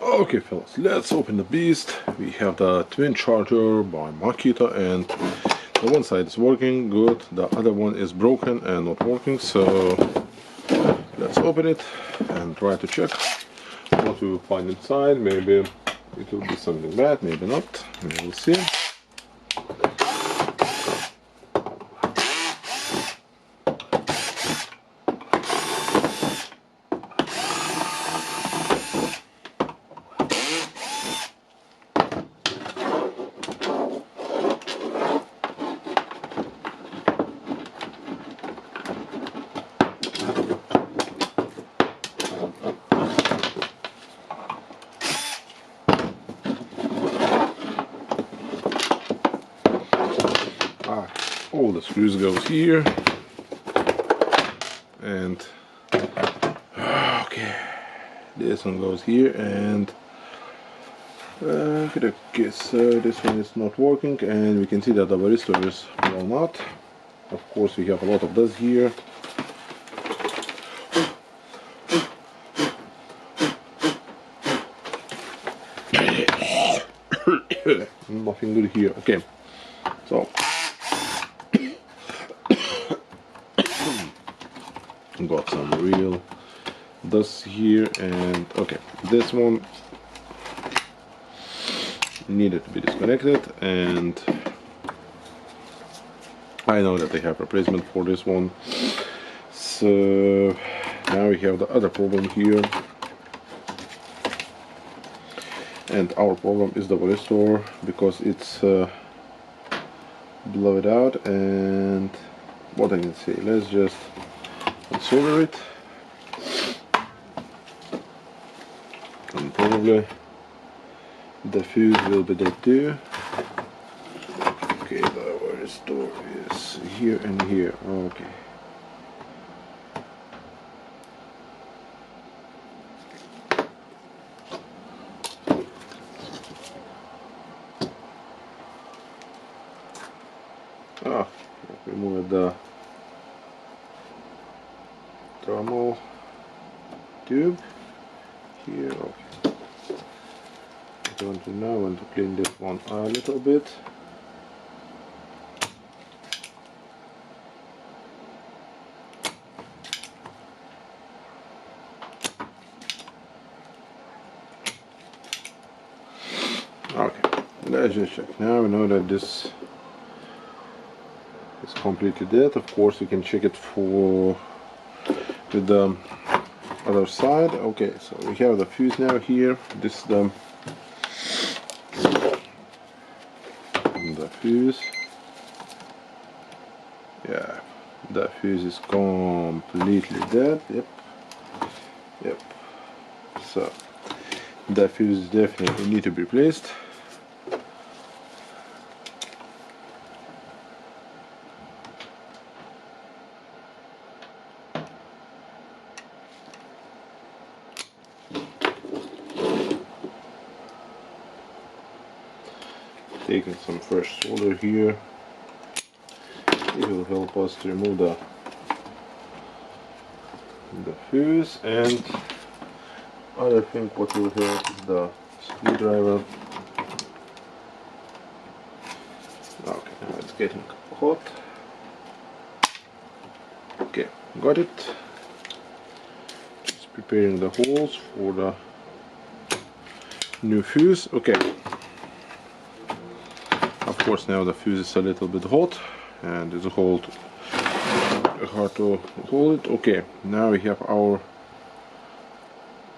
Okay fellas, let's open the beast. We have the twin charger by Makita, and the one side is working good, the other one is broken and not working, so let's open it and try to check what we will find inside. Maybe it will be something bad, maybe not, we will see. All the screws goes here, and okay, this one goes here, and okay, so this one is not working, and we can see that the varistor is blown out. Of course, we have a lot of dust here. Nothing good here. Okay, so got some real dust here, and okay, this one needed to be disconnected, and I know that they have replacement for this one. So now we have the other problem here, and our problem is the varistor, because it's blown out. And what I can say, let's just solder it, and probably the fuse will be there too. Okay, the varistor is here and here. Okay, remove the thermal tube here. Okay, I want to now want to clean this one a little bit. Okay, let's just check. Now we know that this is completely dead. Of course, we can check it for with the other side. Okay, so we have the fuse now here. This is the fuse. Yeah, the fuse is completely dead. Yep. So the fuse definitely need to be replaced. Taking some fresh solder here, it will help us to remove the fuse. And other thing what will help is the screwdriver. Okay, now it's getting hot. Okay, got it. Just preparing the holes for the new fuse. Okay, of course now the fuse is a little bit hot, and it's hard to hold it. Okay, now we have our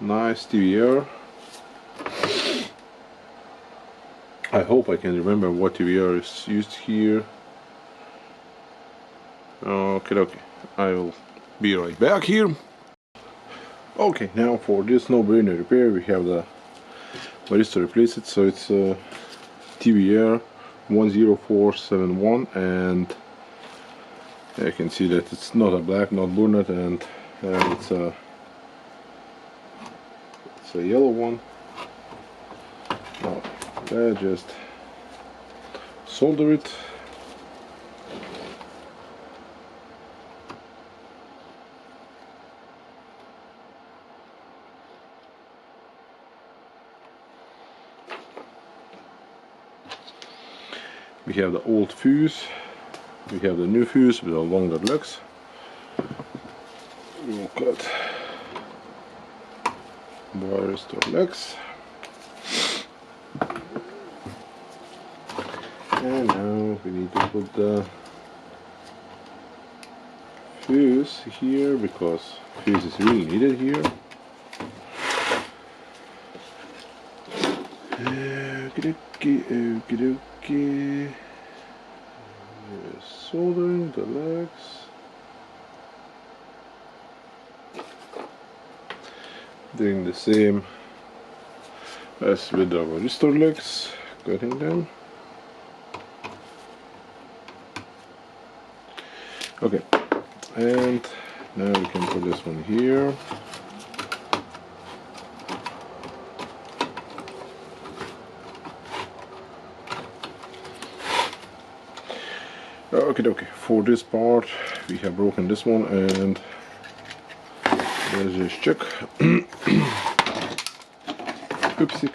nice TVR. I hope I can remember what TVR is used here. Okay, I will be right back here. Okay, now for this no-brainer repair, we have the varistor to replace it. So it's TVR 10471, and you can see that it's not a black, not burnet, and it's a yellow one. Now let's just solder it. We have the old fuse, we have the new fuse with the longer legs. We will cut varistor legs. And now we need to put the fuse here, because fuse is really needed here. Okie. Soldering the legs. Doing the same as with the varistor legs, cutting them. Okay, and now we can put this one here. Okay, for this part we have broken this one, and let's just check. Oopsie.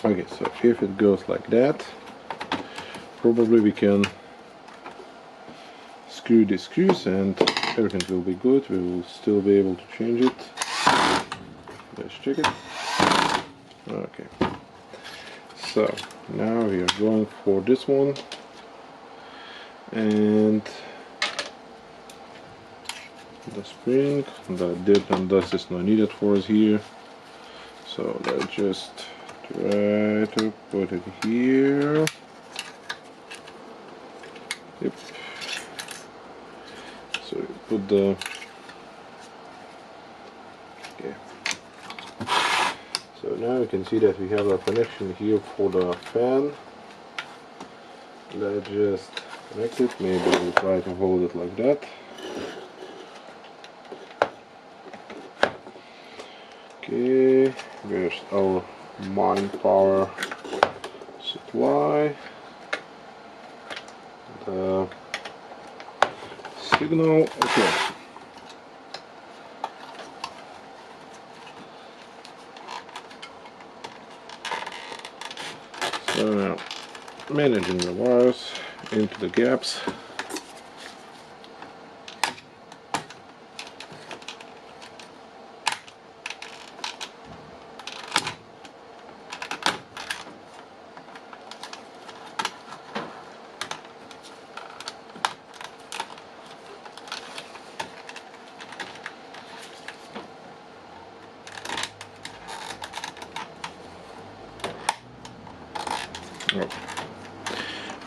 Okay, so if it goes like that, probably we can screw the screws and everything will be good. We will still be able to change it. Let's check it. Okay, so now we are going for this one, and the spring, the dirt and dust is not needed for us here, so let's just try to put it here. Yep. So you put the So now you can see that we have a connection here for the fan. Let's just connect it. Maybe we'll try to hold it like that. Okay, there's our main power supply. The signal. Okay. So now, managing the wires into the gaps.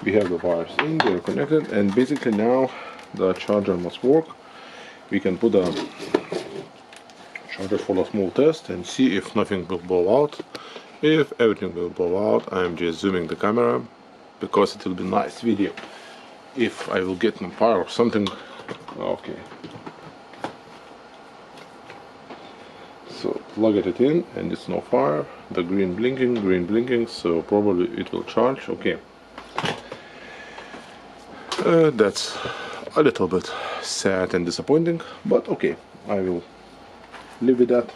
We have the wires in, they're connected, and basically now the charger must work. We can put a charger for a small test and see if nothing will blow out. If everything will blow out, I'm just zooming the camera because it will be nice video if I will get on fire or something. Okay, so plug it in and it's no fire. The green blinking, so probably it will charge. Okay. That's a little bit sad and disappointing, but okay, I will live with that.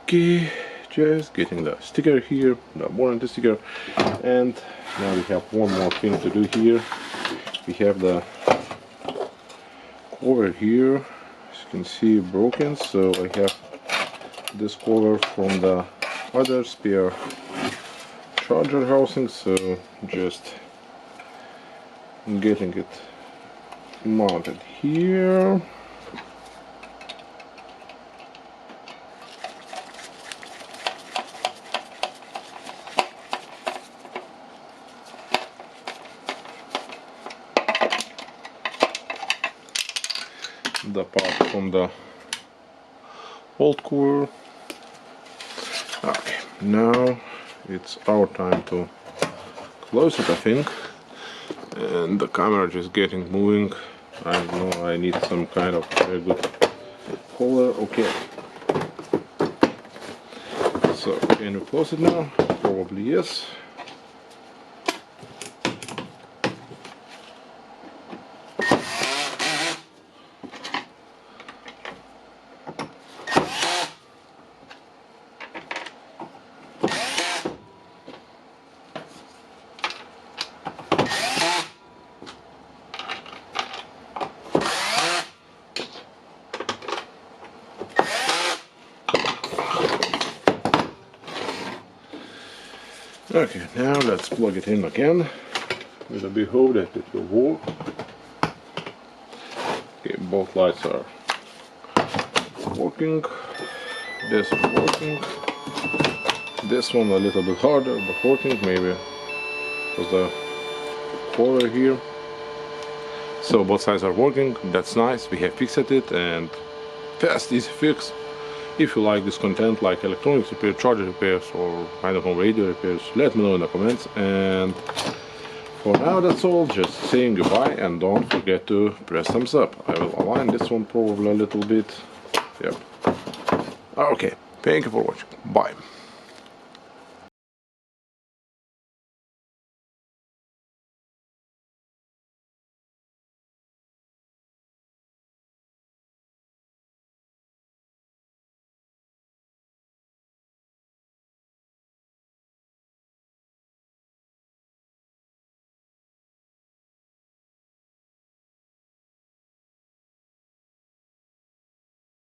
Okay. Just getting the sticker here, the warranty sticker, and now we have one more thing to do here. We have the cover here, as you can see, broken, so I have this cover from the other spare charger housing, so just getting it mounted here. The part from the old cover. Okay, now it's our time to close it, I think, and the camera just getting moving. I don't know, I need some kind of very good holder. Okay, so can we close it now? Probably yes. Okay, now let's plug it in again with a big hope that it will work. Okay, both lights are working. This is working. This one a little bit harder, but working, maybe because the color here. So both sides are working, that's nice, we have fixed it, and fast, easy fix. If you like this content, like electronics repair, charger repairs, or I don't know, radio repairs, let me know in the comments. And for now that's all, just saying goodbye, and don't forget to press thumbs up. I will align this one probably a little bit. Yep. Okay, thank you for watching, bye.